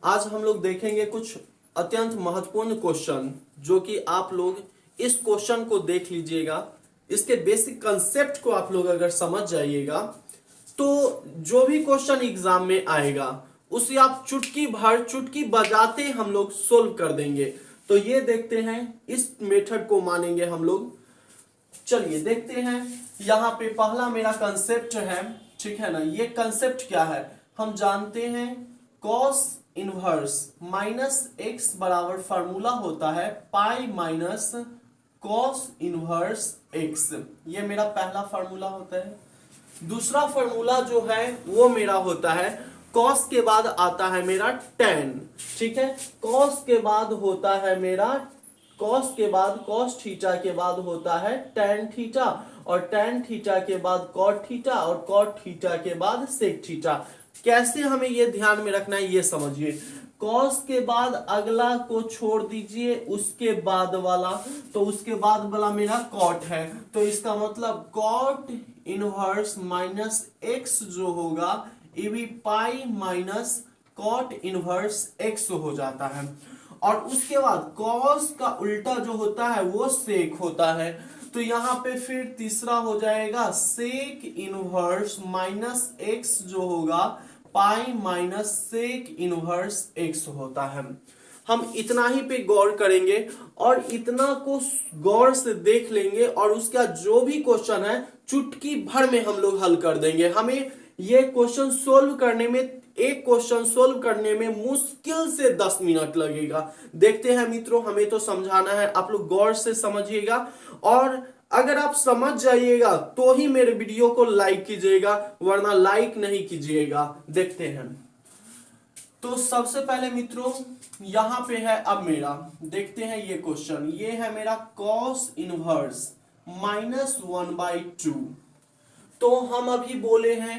आज हम लोग देखेंगे कुछ अत्यंत महत्वपूर्ण क्वेश्चन, जो कि आप लोग इस क्वेश्चन को देख लीजिएगा, इसके बेसिक कंसेप्ट को आप लोग अगर समझ जाइएगा तो जो भी क्वेश्चन एग्जाम में आएगा उसे आप चुटकी भर चुटकी बजाते हम लोग सोल्व कर देंगे। तो ये देखते हैं, इस मेथड को मानेंगे हम लोग। चलिए देखते हैं, यहाँ पे पहला मेरा कंसेप्ट है, ठीक है ना। ये कंसेप्ट क्या है, हम जानते हैं कॉस इनवर्स माइनस एक्स बराबर फार्मूला होता है pi minus cos inverse x. ये मेरा पहला फार्मूला होता है। दूसरा फार्मूला जो है वो मेरा होता है कॉस के बाद आता है मेरा टेन, ठीक है। कॉस के बाद होता है मेरा कॉस के बाद कॉस थीटा के बाद होता है टेन थीटा, और टेन थीटा के बाद कॉट थीटा, और कॉट थीटा के बाद सेक थीटा। कैसे हमें ये ध्यान में रखना है ये समझिए। कॉस के बाद अगला को छोड़ दीजिए, उसके बाद वाला, तो उसके बाद वाला मेरा कॉट है, तो इसका मतलब कॉट इनवर्स माइनस एक्स जो होगा ये भी pi minus cot inverse X हो जाता है। और उसके बाद कॉस का उल्टा जो होता है वो सेक होता है, तो यहां पे फिर तीसरा हो जाएगा सेक इनवर्स माइनस एक्स जो होगा pi minus sec inverse X होता है। हम इतना ही पे गौर करेंगे और इतना को गौर से देख लेंगे, और उसका जो भी क्वेश्चन है चुटकी भर में हम लोग हल कर देंगे। हमें ये क्वेश्चन सोल्व करने में, एक क्वेश्चन सोल्व करने में मुश्किल से 10 मिनट लगेगा। देखते हैं मित्रों, हमें तो समझाना है, आप लोग गौर से समझिएगा, और अगर आप समझ जाइएगा तो ही मेरे वीडियो को लाइक कीजिएगा, वरना लाइक नहीं कीजिएगा। देखते हैं, तो सबसे पहले मित्रों यहां पे है अब मेरा, देखते हैं ये क्वेश्चन। ये है मेरा कॉस इनवर्स माइनस 1/2। तो हम अभी बोले हैं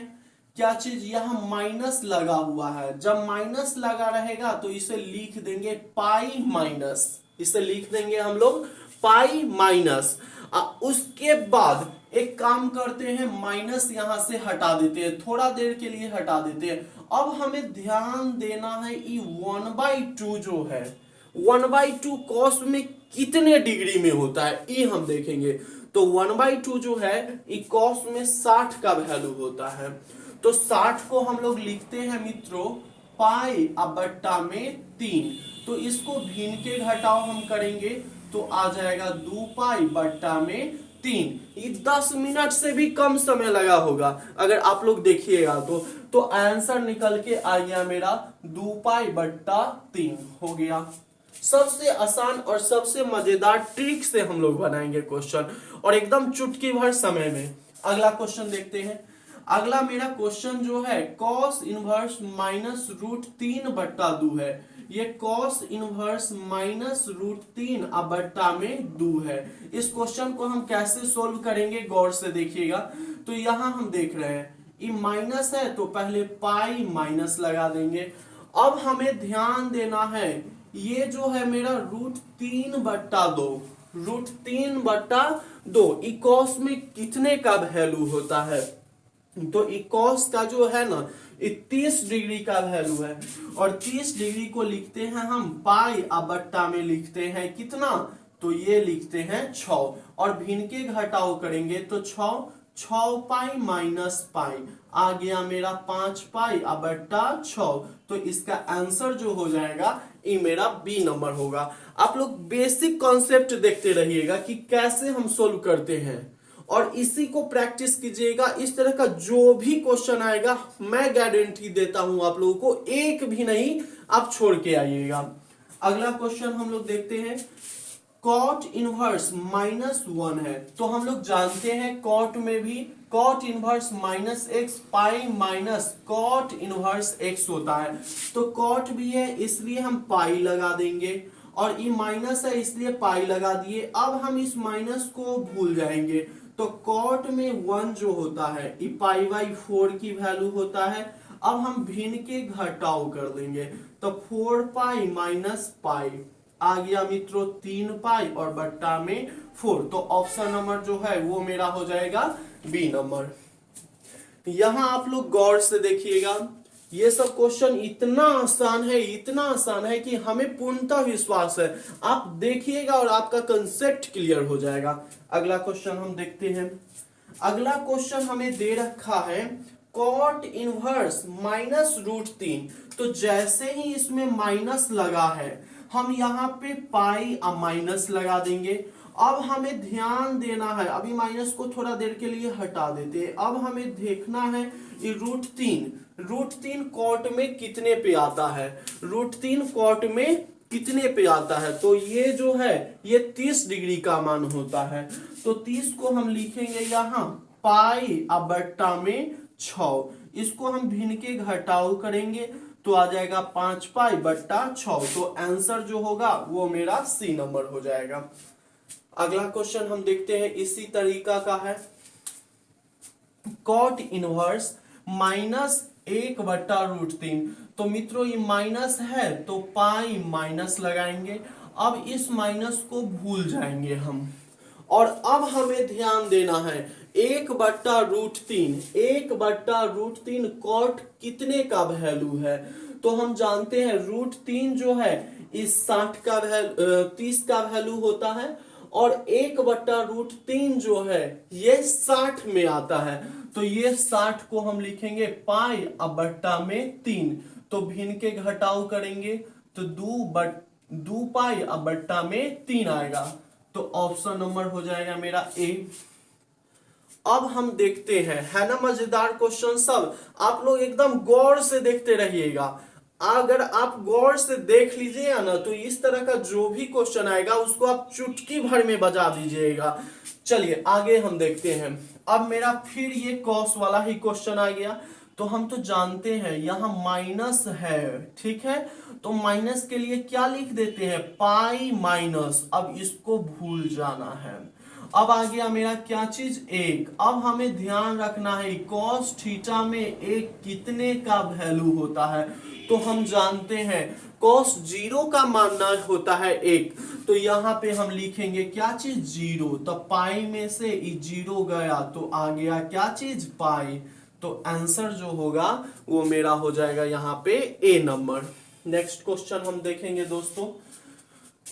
क्या चीज, यहां माइनस लगा हुआ है। जब माइनस लगा रहेगा तो इसे लिख देंगे पाई माइनस, इसे लिख देंगे हम लोग पाई माइनस। उसके बाद एक काम करते हैं, माइनस यहां से हटा देते हैं, थोड़ा देर के लिए हटा देते हैं। अब हमें ध्यान देना है ये 1/2 जो है, 1/2 कॉस में कितने डिग्री में होता है ये हम देखेंगे। तो 1/2 जो है ये कॉस में 60 का वैल्यू होता है। तो 60 को हम लोग लिखते हैं मित्रों पाई बट्टा में 3। तो इसको भिन्न के घटाव हम करेंगे तो आ जाएगा 2 पाई बट्टा में 3। ये 10 मिनट से भी कम समय लगा होगा अगर आप लोग देखिएगा तो आंसर निकल के आ गया मेरा 2 पाई बट्टा 3 हो गया। सबसे आसान और सबसे मजेदार ट्रिक से हम लोग बनाएंगे क्वेश्चन, और एकदम चुटकी भर समय में। अगला क्वेश्चन देखते हैं। अगला मेरा क्वेश्चन जो है कॉस इनवर्स माइनस रूट 3/2 है। ये कॉस इनवर्स माइनस रूट 3/2 में 2 है। इस क्वेश्चन को हम कैसे सोल्व करेंगे गौर से देखिएगा। तो यहां हम देख रहे हैं ये माइनस है, तो पहले पाई माइनस लगा देंगे। अब हमें ध्यान देना है, ये जो है मेरा रूट 3/2, रूट 3/2 इकोस में कितने का वैल्यू होता है। तो इकोस का जो है ना 30 डिग्री का वैल्यू है, और 30 डिग्री को लिखते हैं हम पाई बट्टा में लिखते हैं कितना, तो ये लिखते हैं 6, और भिन्न के घटाव करेंगे तो 6 पाई माइनस पाई आ गया मेरा 5 पाई बट्टा 6। तो इसका आंसर जो हो जाएगा ये मेरा बी नंबर होगा। आप लोग बेसिक कॉन्सेप्ट देखते रहिएगा कि कैसे हम सोल्व करते हैं, और इसी को प्रैक्टिस कीजिएगा। इस तरह का जो भी क्वेश्चन आएगा मैं गारंटी देता हूं आप लोगों को, एक भी नहीं आप छोड़ के आइएगा। अगला क्वेश्चन हम लोग देखते हैं, कॉट इनवर्स माइनस 1 है। तो हम लोग जानते हैं कॉट में भी cot inverse minus X pi minus cot inverse X होता है। तो कॉट भी है इसलिए हम पाई लगा देंगे, और ये माइनस है इसलिए पाई लगा दिए। अब हम इस माइनस को भूल जाएंगे, तो कॉट में 1 जो होता है ये पाई/4 की वैल्यू होता है। अब हम भिन्न के घटाव कर देंगे, तो 4 पाई माइनस पाई आ गया मित्रों 3 पाई और बट्टा में 4। तो ऑप्शन नंबर जो है वो मेरा हो जाएगा बी नंबर। यहां आप लोग गौर से देखिएगा, ये सब क्वेश्चन इतना आसान है, इतना आसान है कि हमें पूर्णतः विश्वास है आप देखिएगा और आपका कंसेप्ट क्लियर हो जाएगा। अगला क्वेश्चन हम देखते हैं। अगला क्वेश्चन हमें दे रखा है कॉट इनवर्स -√3। तो जैसे ही इसमें माइनस लगा है हम यहाँ पे पाई माइनस लगा देंगे। अब हमें ध्यान देना है, अभी माइनस को थोड़ा देर के लिए हटा देते हैं। अब हमें देखना है ये √3 कॉट में कितने पे आता है, √3 कॉट में कितने पे आता है। तो ये जो है ये 30 डिग्री का मान होता है। तो 30 को हम लिखेंगे यहाँ पाई बट्टा में 6। इसको हम भिन्न के घटाव करेंगे तो आ जाएगा 5 पाई बट्टा 6। तो आंसर जो होगा वो मेरा सी नंबर हो जाएगा। अगला क्वेश्चन हम देखते हैं, इसी तरीका का है। Cot inverse -1/√3। तो मित्रों ये माइनस है तो पाई माइनस लगाएंगे। अब इस माइनस को भूल जाएंगे हम। और अब हमें ध्यान देना है 1/√3 कॉट कितने का वैल्यू है। तो हम जानते हैं √3 जो है इस 30 का वैल्यू होता है और 1/√3 जो है ये 60 में आता है। तो ये 60 को हम लिखेंगे पाई बट्टा में 3। तो भिन्न के घटाव करेंगे तो 2 पाई बट्टा में 3 आएगा। तो ऑप्शन नंबर हो जाएगा मेरा ए। अब हम देखते हैं, है ना मजेदार क्वेश्चन सब। आप लोग एकदम गौर से देखते रहिएगा। अगर आप गौर से देख लीजिएगा ना तो इस तरह का जो भी क्वेश्चन आएगा उसको आप चुटकी भर में बजा दीजिएगा। चलिए आगे हम देखते हैं। अब मेरा फिर ये कॉस वाला ही क्वेश्चन आ गया। तो हम तो जानते हैं यहाँ माइनस है, ठीक है। तो माइनस के लिए क्या लिख देते हैं पाई माइनस। अब इसको भूल जाना है। अब आ गया मेरा क्या चीज 1। अब हमें ध्यान रखना है कॉस थीटा में 1 कितने का वैल्यू होता है। तो हम जानते हैं कॉस 0 का मानना होता है 1। तो यहाँ पे हम लिखेंगे क्या चीज 0। तो पाई में से 0 गया तो आ गया क्या चीज पाई। तो आंसर जो होगा वो मेरा हो जाएगा यहाँ पे ए नंबर। नेक्स्ट क्वेश्चन हम देखेंगे दोस्तों।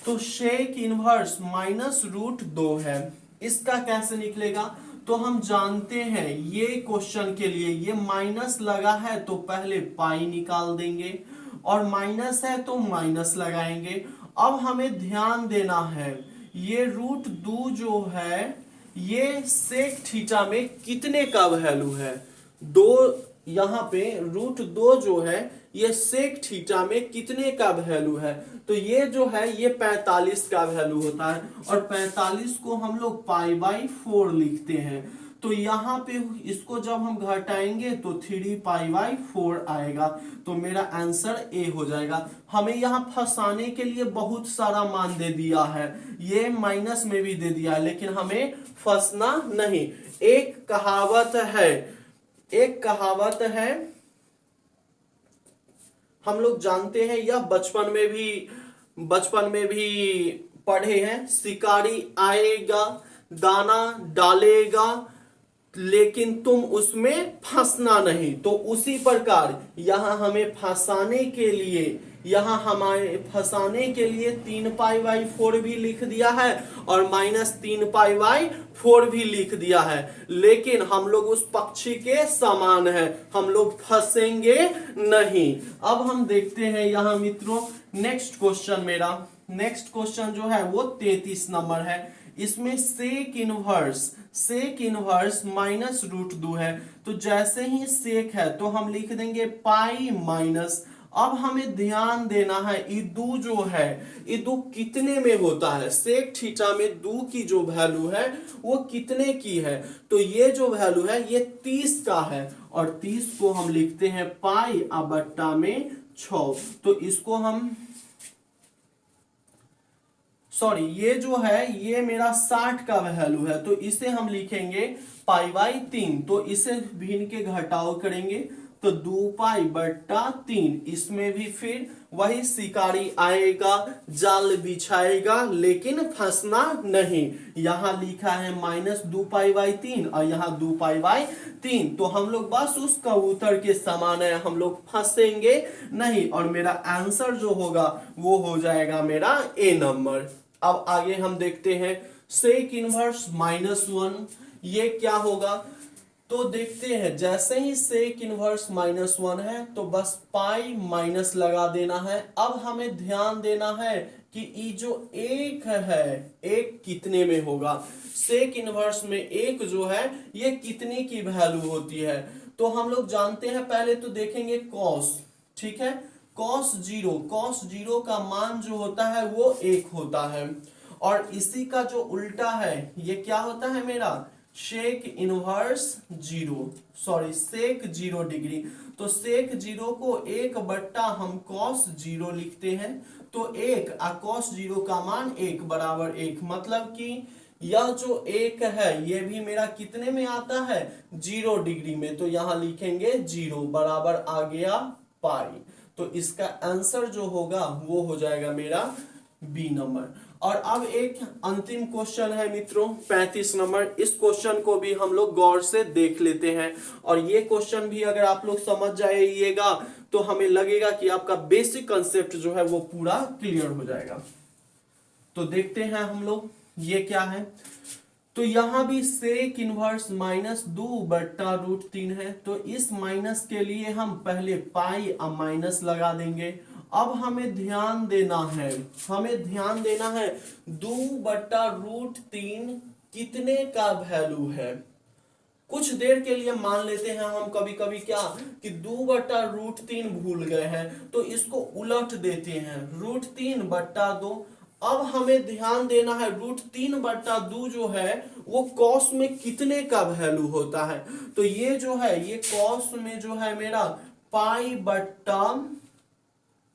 तो शेक इनवर्स -√2 है, इसका कैसे निकलेगा। तो हम जानते हैं ये क्वेश्चन के लिए ये माइनस लगा है तो पहले पाई निकाल देंगे और माइनस है तो माइनस लगाएंगे। अब हमें ध्यान देना है ये √2 जो है ये सेक थीटा में कितने का वैल्यू है। यहाँ पे √2 जो है ये सेक थीटा में कितने का वैल्यू है। तो ये जो है ये 45 का वैल्यू होता है और 45 को हम लोग पाई/4 लिखते हैं। तो यहाँ पे इसको जब हम घटाएंगे तो 3 पाई/4 आएगा। तो मेरा आंसर ए हो जाएगा। हमें यहाँ फंसाने के लिए बहुत सारा मान दे दिया है, ये माइनस में भी दे दिया है, लेकिन हमें फंसना नहीं। एक कहावत है हम लोग जानते हैं, यह बचपन में भी पढ़े हैं। शिकारी आएगा दाना डालेगा लेकिन तुम उसमें फंसना नहीं। तो उसी प्रकार यहाँ हमें फंसाने के लिए 3 पाई/4 भी लिख दिया है और -3 पाई/4 भी लिख दिया है। लेकिन हम लोग उस पक्षी के समान है, हम लोग फंसेंगे नहीं। अब हम देखते हैं यहाँ मित्रों नेक्स्ट क्वेश्चन जो है वो 33 नंबर है। इसमें सेक इनवर्स -√2 है। तो जैसे ही सेक है तो हम लिख देंगे पाई माइनस। अब हमें ध्यान देना है दू जो है दू कितने में होता है। सेक थीटा में दू की जो वैल्यू है वो कितने की है। तो ये जो वैल्यू है ये 30 का है और 30 को हम लिखते हैं पाई बट्टा में 6। तो इसको हम ये जो है ये मेरा 60 का वैल्यू है तो इसे हम लिखेंगे पाई/3। तो इसे भिन्न के घटाव करेंगे तो 2 पाई बट्टा 3, इसमें भी फिर वही शिकारी आएगा, जाल बिछाएगा, लेकिन फंसना नहीं। यहाँ लिखा है -2 पाई बाई 3 और यहाँ 2 पाई बाई 3, तो हम लोग बस उस कबूतर के समान है, हम लोग फंसेंगे नहीं और मेरा आंसर जो होगा वो हो जाएगा मेरा ए नंबर। अब आगे हम देखते हैं सेक इनवर्स -1, ये क्या होगा? तो देखते हैं, जैसे ही सेक इनवर्स -1 है तो बस पाई माइनस लगा देना है। अब हमें ध्यान देना है कि ये जो एक है, एक कितने में होगा? सेक इनवर्स में एक जो है ये कितने की वैल्यू होती है? तो हम लोग जानते हैं, पहले तो देखेंगे कॉस, ठीक है, कॉस जीरो का मान जो होता है वो 1 होता है, और इसी का जो उल्टा है ये क्या होता है मेरा? Sec inverse sec 0 degree. तो सेक 0 को 1 बट्टा हम कॉस 0 लिखते हैं, तो 1 और कॉस 0 का मान 1 बराबर 1, मतलब कि यह जो 1 है ये भी मेरा कितने में आता है? 0 डिग्री में, तो यहां लिखेंगे 0 बराबर आ गया पाई। तो इसका आंसर जो होगा वो हो जाएगा मेरा बी नंबर। और अब एक अंतिम क्वेश्चन है मित्रों, 35 नंबर। इस क्वेश्चन को भी हम लोग गौर से देख लेते हैं, और ये क्वेश्चन भी अगर आप लोग समझ जाइएगा तो हमें लगेगा कि आपका बेसिक कंसेप्ट जो है वो पूरा क्लियर हो जाएगा। तो देखते हैं हम लोग ये क्या है। तो यहां भी सेक इनवर्स -2 बट्टा √3 है, तो इस माइनस के लिए हम पहले पाई और माइनस लगा देंगे। अब हमें ध्यान देना है 2 बट्टा √3 कितने का वैल्यू है? कुछ देर के लिए मान लेते हैं हम कभी कभी क्या कि 2 बट्टा √3 भूल गए हैं, तो इसको उलट देते हैं, √3 बट्टा 2। अब हमें ध्यान देना है √3 बट्टा 2 जो है वो कॉस में कितने का वैल्यू होता है? तो ये जो है ये कॉस में जो है मेरा पाई बट्टा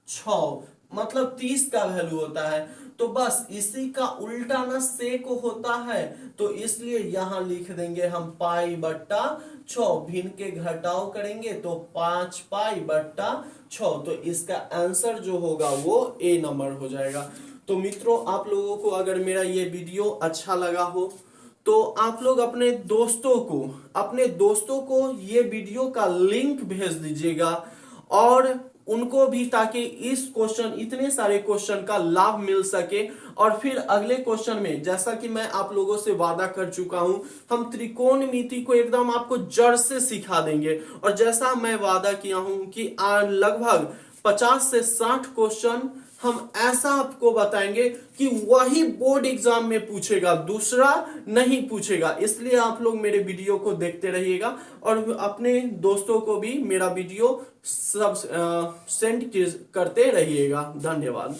6, मतलब 30 का वैल्यू होता है। तो बस इसी का उल्टा ना सेक होता है, तो इसलिए यहां लिख देंगे हम पाई बट्टा 6, भिन्न के घटाव करेंगे तो 5 पाई बट्टा 6, तो इसका आंसर जो होगा वो ए नंबर हो जाएगा। तो मित्रों, आप लोगों को अगर मेरा ये वीडियो अच्छा लगा हो तो आप लोग अपने दोस्तों को ये वीडियो का लिंक भेज दीजिएगा, और उनको भी, ताकि इतने सारे क्वेश्चन का लाभ मिल सके। और फिर अगले क्वेश्चन में, जैसा कि मैं आप लोगों से वादा कर चुका हूं, हम त्रिकोणमिति को एकदम आपको जड़ से सिखा देंगे। और जैसा मैं वादा किया हूं कि लगभग 50 से 60 क्वेश्चन हम ऐसा आपको बताएंगे कि वही बोर्ड एग्जाम में पूछेगा, दूसरा नहीं पूछेगा। इसलिए आप लोग मेरे वीडियो को देखते रहिएगा और अपने दोस्तों को भी मेरा वीडियो सब सेंड करते रहिएगा। धन्यवाद।